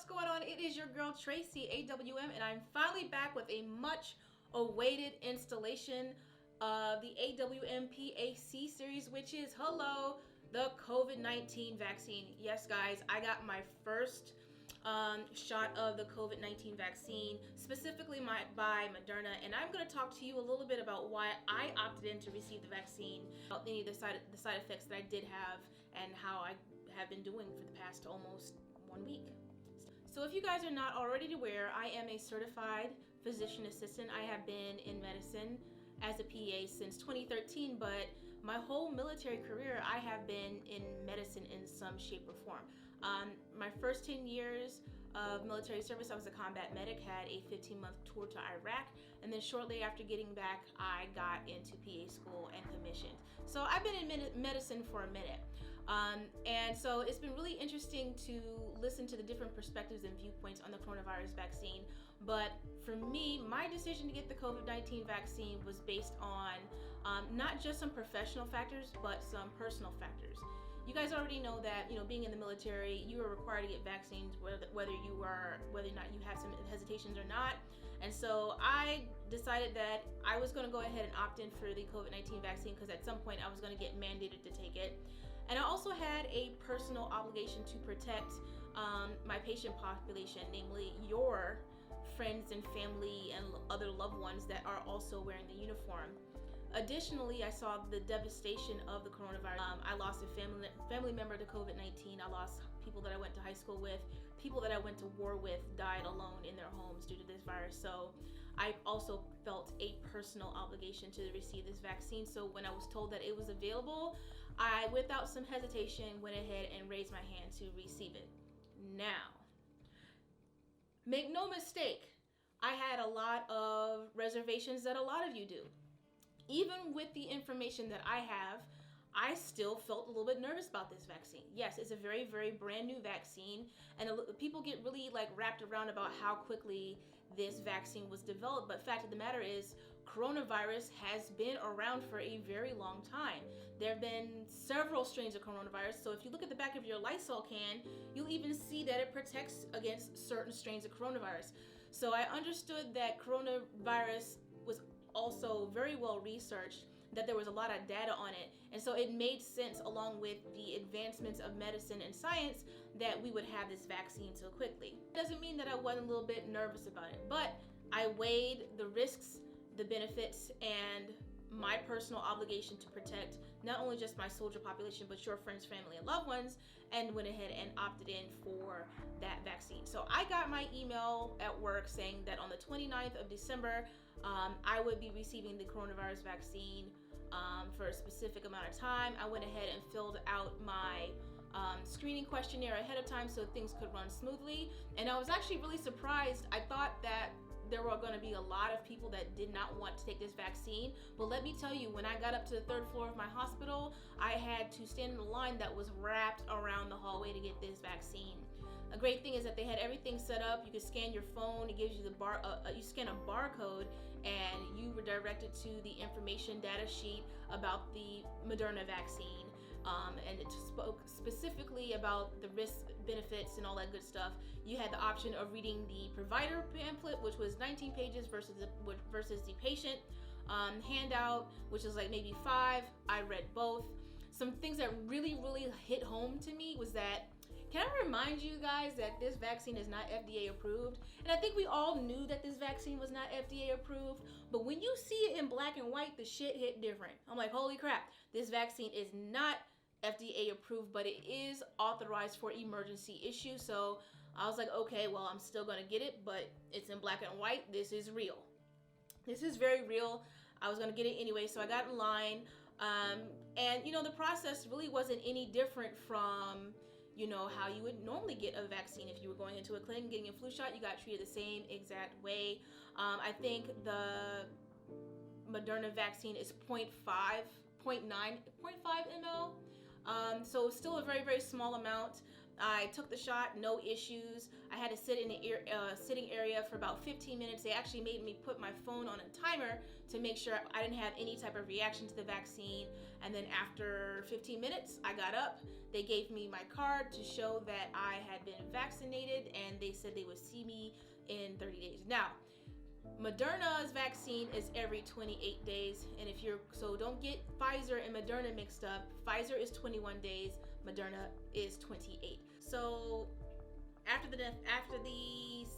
what's going on? It is your girl Tracy AWM, and I'm finally back with a much awaited installation of the AWM PAC series, which is the COVID-19 vaccine. Yes, guys, I got my first shot of the COVID-19 vaccine, specifically by Moderna, and I'm going to talk to you a little bit about why I opted in to receive the vaccine, about any of the side effects that I did have, and how I have been doing for the past almost 1 week. So if you guys are not already aware, I am a certified physician assistant. I have been in medicine as a PA since 2013, but my whole military career, I have been in medicine in some shape or form. My first 10 years of military service, I was a combat medic, had a 15-month tour to Iraq, and then shortly after getting back, I got into PA school and commissioned. So I've been in medicine for a minute. And so it's been really interesting to listen to the different perspectives and viewpoints on the coronavirus vaccine. But for me, my decision to get the COVID-19 vaccine was based on not just some professional factors, but some personal factors. You guys already know that, being in the military, you are required to get vaccines whether or not you have some hesitations or not. And so I decided that I was going to go ahead and opt in for the COVID-19 vaccine because at some point I was going to get mandated to take it. And I also had a personal obligation to protect my patient population, namely your friends and family and other loved ones that are also wearing the uniform. Additionally, I saw the devastation of the coronavirus. I lost a family member to COVID-19. I lost people that I went to high school with. People that I went to war with died alone in their homes due to this virus. So I also felt a personal obligation to receive this vaccine. So when I was told that it was available, I, without some hesitation, went ahead and raised my hand to receive it. Now, make no mistake, I had a lot of reservations that a lot of you do. Even with the information that I have, I still felt a little bit nervous about this vaccine. Yes, it's a very, very brand new vaccine, and people get really wrapped around about how quickly this vaccine was developed. But fact of the matter is, coronavirus has been around for a very long time. There have been several strains of coronavirus. So if you look at the back of your Lysol can, you'll even see that it protects against certain strains of coronavirus. So I understood that coronavirus was also very well researched, that there was a lot of data on it, and so it made sense, along with the advancements of medicine and science, that we would have this vaccine so quickly. It doesn't mean that I wasn't a little bit nervous about it, but I weighed the risks, the benefits, and my personal obligation to protect not only just my soldier population, but your friends, family, and loved ones, and went ahead and opted in for that vaccine. So I got my email at work saying that on the 29th of December, I would be receiving the coronavirus vaccine for a specific amount of time. I went ahead and filled out my screening questionnaire ahead of time so things could run smoothly. And I was actually really surprised. I thought that there were going to be a lot of people that did not want to take this vaccine. But let me tell you, when I got up to the 3rd floor of my hospital, I had to stand in a line that was wrapped around the hallway to get this vaccine. A great thing is that they had everything set up. You can scan your phone. It gives you you scan a barcode, and you were directed to the information data sheet about the Moderna vaccine. And it spoke specifically about the risks, benefits, and all that good stuff. You had the option of reading the provider pamphlet, which was 19 pages, versus the patient handout, which is maybe 5. I read both. Some things that really, really hit home to me was that, can I remind you guys that this vaccine is not FDA approved? And I think we all knew that this vaccine was not FDA approved, but when you see it in black and white, the shit hit different. I'm like, holy crap, this vaccine is not FDA approved, but it is authorized for emergency issue. So I was like, okay, well, I'm still gonna get it, but it's in black and white. This is real. This is very real. I was gonna get it anyway, so I got in line. And the process really wasn't any different from how you would normally get a vaccine. If you were going into a clinic getting a flu shot, you got treated the same exact way. I think the Moderna vaccine is 0.9 ml. So still a very, very small amount, I took the shot, no issues. I had to sit in the sitting area for about 15 minutes. They actually made me put my phone on a timer to make sure I didn't have any type of reaction to the vaccine. And then after 15 minutes, I got up. They gave me my card to show that I had been vaccinated, and they said they would see me in 30 days. Now, Moderna's vaccine is every 28 days, and so don't get Pfizer and Moderna mixed up. Pfizer is 21 days, Moderna is 28. So after the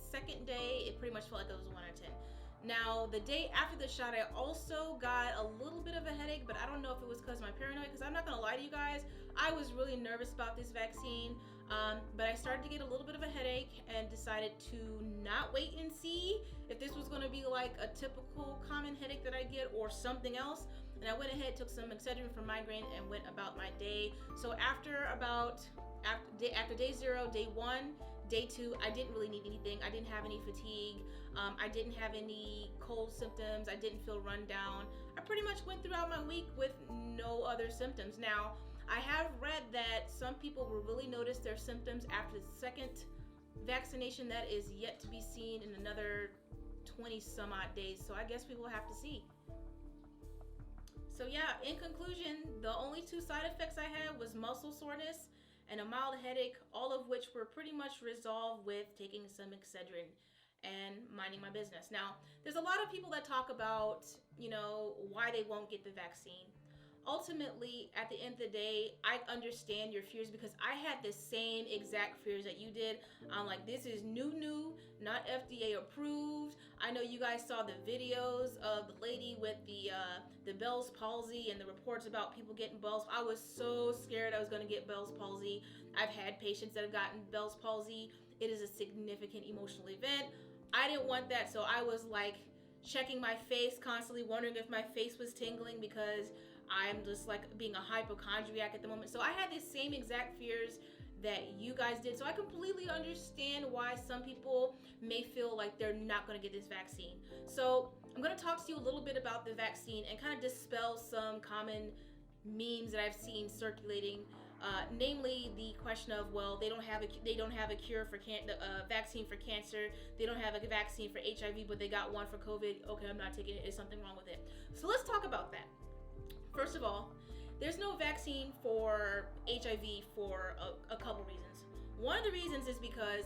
second day, it pretty much felt like it was 1 out of 10. Now, the day after the shot, I also got a little bit of a headache, but I don't know if it was because of my paranoia, because I'm not gonna lie to you guys, I was really nervous about this vaccine. But I started to get a little bit of a headache and decided to not wait and see if this was going to be like a typical common headache that I get or something else. And I went ahead, took some Excedrin for migraine, and went about my day. So after day 0, day 1, day 2, I didn't really need anything. I didn't have any fatigue. I didn't have any cold symptoms. I didn't feel run down. I pretty much went throughout my week with no other symptoms. Now, I have read that some people will really notice their symptoms after the second vaccination. That is yet to be seen in another 20 some odd days. So I guess we will have to see. So yeah, in conclusion, the only 2 side effects I had was muscle soreness and a mild headache, all of which were pretty much resolved with taking some Excedrin and minding my business. Now, there's a lot of people that talk about, why they won't get the vaccine. Ultimately, at the end of the day, I understand your fears because I had the same exact fears that you did. I'm like, this is new, not FDA approved. I know you guys saw the videos of the lady with the Bell's palsy and the reports about people getting Bell's. I was so scared I was going to get Bell's palsy. I've had patients that have gotten Bell's palsy. It is a significant emotional event. I didn't want that, so I was like checking my face constantly, wondering if my face was tingling because I'm just like being a hypochondriac at the moment. So I had the same exact fears that you guys did. So I completely understand why some people may feel like they're not going to get this vaccine. So I'm going to talk to you a little bit about the vaccine and kind of dispel some common memes that I've seen circulating. Namely the question of, well, they don't have a cure for vaccine for cancer. They don't have a vaccine for HIV, but they got one for COVID. Okay, I'm not taking it. Is something wrong with it? So let's talk about that. First of all, there's no vaccine for HIV for a couple reasons. One of the reasons is because,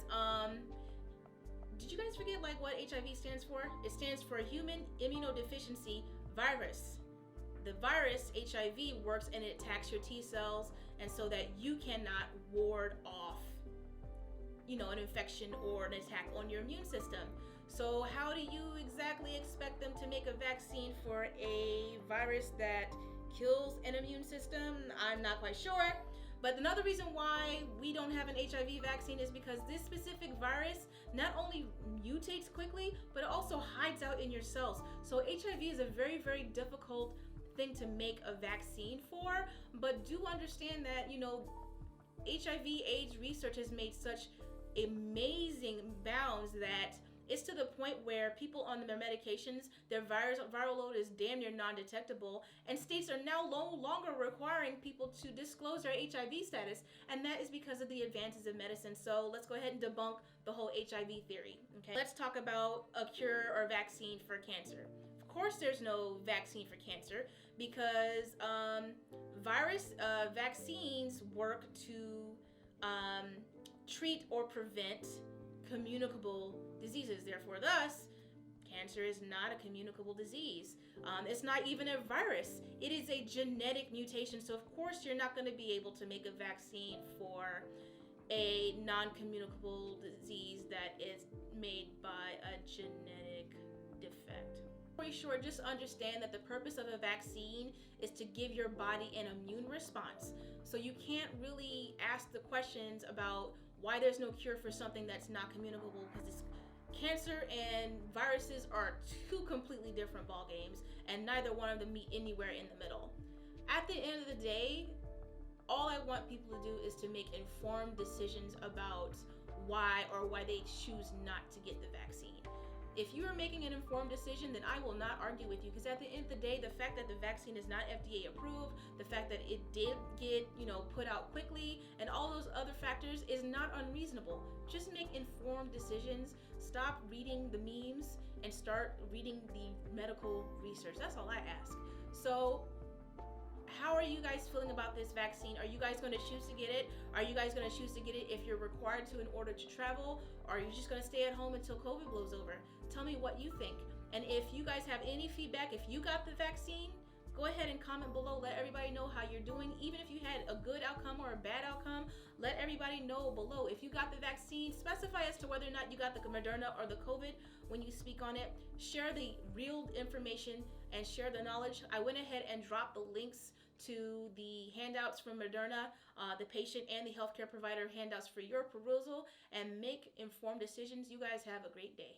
did you guys forget what HIV stands for? It stands for Human Immunodeficiency Virus. The virus, HIV, works and it attacks your T cells, and so that you cannot ward off, an infection or an attack on your immune system. So how do you exactly expect them to make a vaccine for a virus that kills an immune system? I'm not quite sure. But another reason why we don't have an HIV vaccine is because this specific virus not only mutates quickly, but it also hides out in your cells. So HIV is a very, very difficult thing to make a vaccine for. But do understand that, HIV/AIDS research has made such amazing bounds that it's to the point where people on their medications, their viral load is damn near non-detectable, and states are now no longer requiring people to disclose their HIV status, and that is because of the advances of medicine. So let's go ahead and debunk the whole HIV theory. Okay, let's talk about a cure or vaccine for cancer. Of course, there's no vaccine for cancer because vaccines work to treat or prevent communicable diseases. Therefore, thus, cancer is not a communicable disease. It's not even a virus. It is a genetic mutation. So, of course, you're not going to be able to make a vaccine for a non-communicable disease that is made by a genetic defect. Very short, just understand that the purpose of a vaccine is to give your body an immune response. So you can't really ask the questions about why there's no cure for something that's not communicable, because cancer and viruses are 2 completely different ball games, and neither one of them meet anywhere in the middle. At the end of the day, all I want people to do is to make informed decisions about why they choose not to get the vaccine. If you are making an informed decision, then I will not argue with you, because at the end of the day, the fact that the vaccine is not FDA approved, the fact that it did get, put out quickly, and all those other factors is not unreasonable. Just make informed decisions. Stop reading the memes and start reading the medical research. That's all I ask. So, how are you guys feeling about this vaccine? Are you guys going to choose to get it? Are you guys going to choose to get it if you're required to in order to travel? Or are you just going to stay at home until COVID blows over? Tell me what you think. And if you guys have any feedback, if you got the vaccine, go ahead and comment below. Let everybody know how you're doing. Even if you had a good outcome or a bad outcome, let everybody know below. If you got the vaccine, specify as to whether or not you got the Moderna or the COVID when you speak on it. Share the real information and share the knowledge. I went ahead and dropped the links to the handouts from Moderna, the patient and the healthcare provider handouts for your perusal, and make informed decisions. You guys have a great day.